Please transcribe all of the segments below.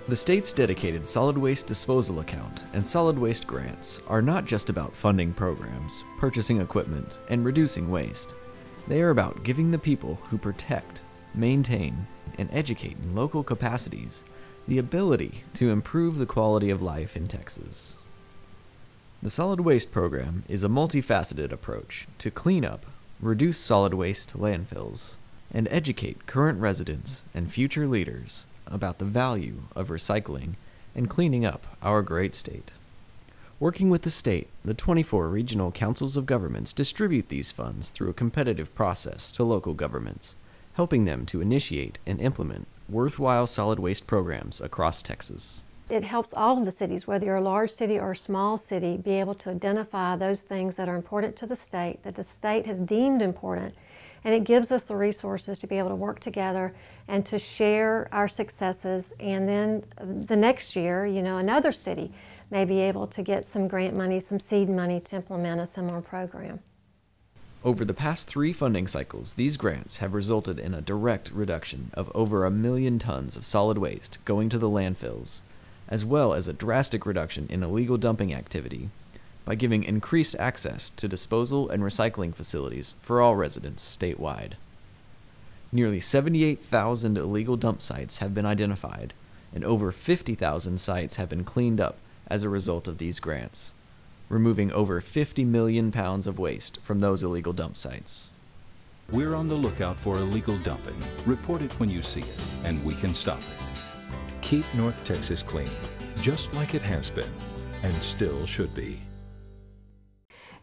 The state's dedicated solid waste disposal account and solid waste grants are not just about funding programs, purchasing equipment, and reducing waste. They are about giving the people who protect, maintain, and educate in local capacities the ability to improve the quality of life in Texas. The solid waste program is a multifaceted approach to clean up, reduce solid waste to landfills, and educate current residents and future leaders about the value of recycling and cleaning up our great state. Working with the state, the 24 regional councils of governments distribute these funds through a competitive process to local governments, helping them to initiate and implement worthwhile solid waste programs across Texas. It helps all of the cities, whether you're a large city or a small city, be able to identify those things that are important to the state, that the state has deemed important, and it gives us the resources to be able to work together and to share our successes, and then the next year, another city may be able to get some grant money, some seed money to implement a similar program. Over the past 3 funding cycles, these grants have resulted in a direct reduction of over 1 million tons of solid waste going to the landfills, as well as a drastic reduction in illegal dumping activity by giving increased access to disposal and recycling facilities for all residents statewide. Nearly 78,000 illegal dump sites have been identified, and over 50,000 sites have been cleaned up as a result of these grants, removing over 50 million pounds of waste from those illegal dump sites. We're on the lookout for illegal dumping. Report it when you see it, and we can stop it. Keep North Texas clean, just like it has been, and still should be.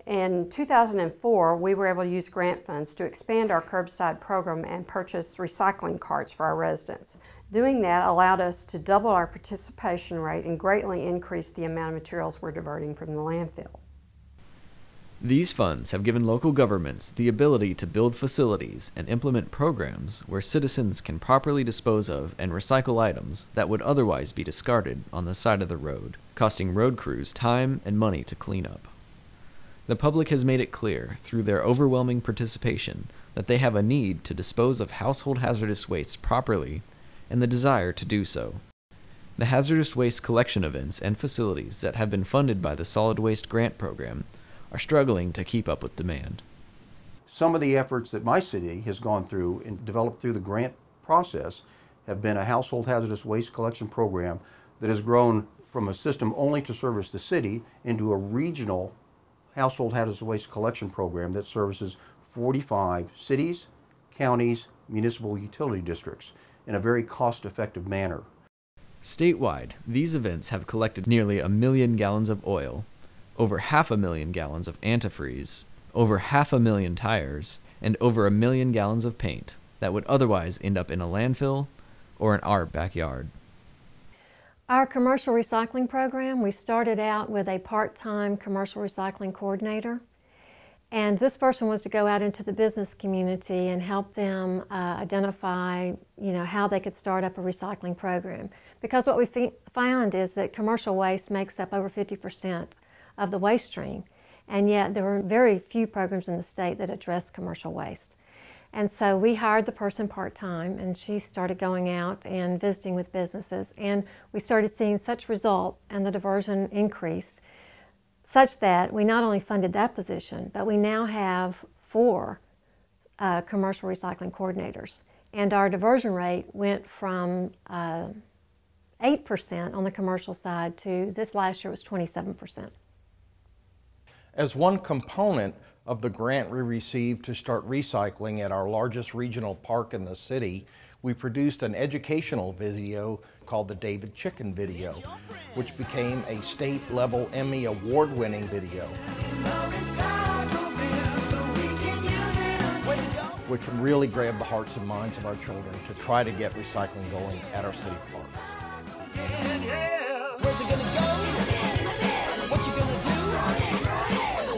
In 2004, we were able to use grant funds to expand our curbside program and purchase recycling carts for our residents. Doing that allowed us to double our participation rate and greatly increase the amount of materials we're diverting from the landfill. These funds have given local governments the ability to build facilities and implement programs where citizens can properly dispose of and recycle items that would otherwise be discarded on the side of the road, costing road crews time and money to clean up. The public has made it clear through their overwhelming participation that they have a need to dispose of household hazardous waste properly and the desire to do so. The hazardous waste collection events and facilities that have been funded by the Solid Waste Grant Program are struggling to keep up with demand. Some of the efforts that my city has gone through and developed through the grant process have been a household hazardous waste collection program that has grown from a system only to service the city into a regional household hazardous waste collection program that services 45 cities, counties, municipal utility districts in a very cost-effective manner. Statewide, these events have collected nearly 1 million gallons of oil, over 500,000 gallons of antifreeze, over 500,000 tires, and over 1 million gallons of paint that would otherwise end up in a landfill or in our backyard. Our commercial recycling program, we started out with a part-time commercial recycling coordinator. And this person was to go out into the business community and help them identify, how they could start up a recycling program. Because what we found is that commercial waste makes up over 50% of the waste stream. And yet there were very few programs in the state that addressed commercial waste. And so we hired the person part-time, and she started going out and visiting with businesses, and we started seeing such results, and the diversion increased, such that we not only funded that position, but we now have 4 commercial recycling coordinators. And our diversion rate went from 8% on the commercial side to this last year was 27%. As one component of the grant we received to start recycling at our largest regional park in the city, we produced an educational video called the David Chicken video, which became a state-level Emmy award-winning video, which really grabbed the hearts and minds of our children to try to get recycling going at our city parks. Where's it gonna go? What you gonna do?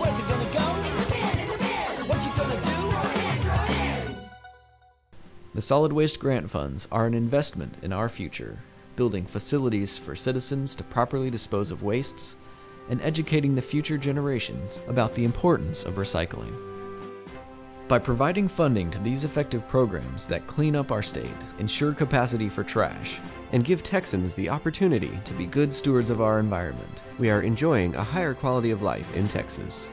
Where's it gonna go? What you gonna do? The solid waste grant funds are an investment in our future, building facilities for citizens to properly dispose of wastes and educating the future generations about the importance of recycling. By providing funding to these effective programs that clean up our state, ensure capacity for trash, and give Texans the opportunity to be good stewards of our environment, we are enjoying a higher quality of life in Texas.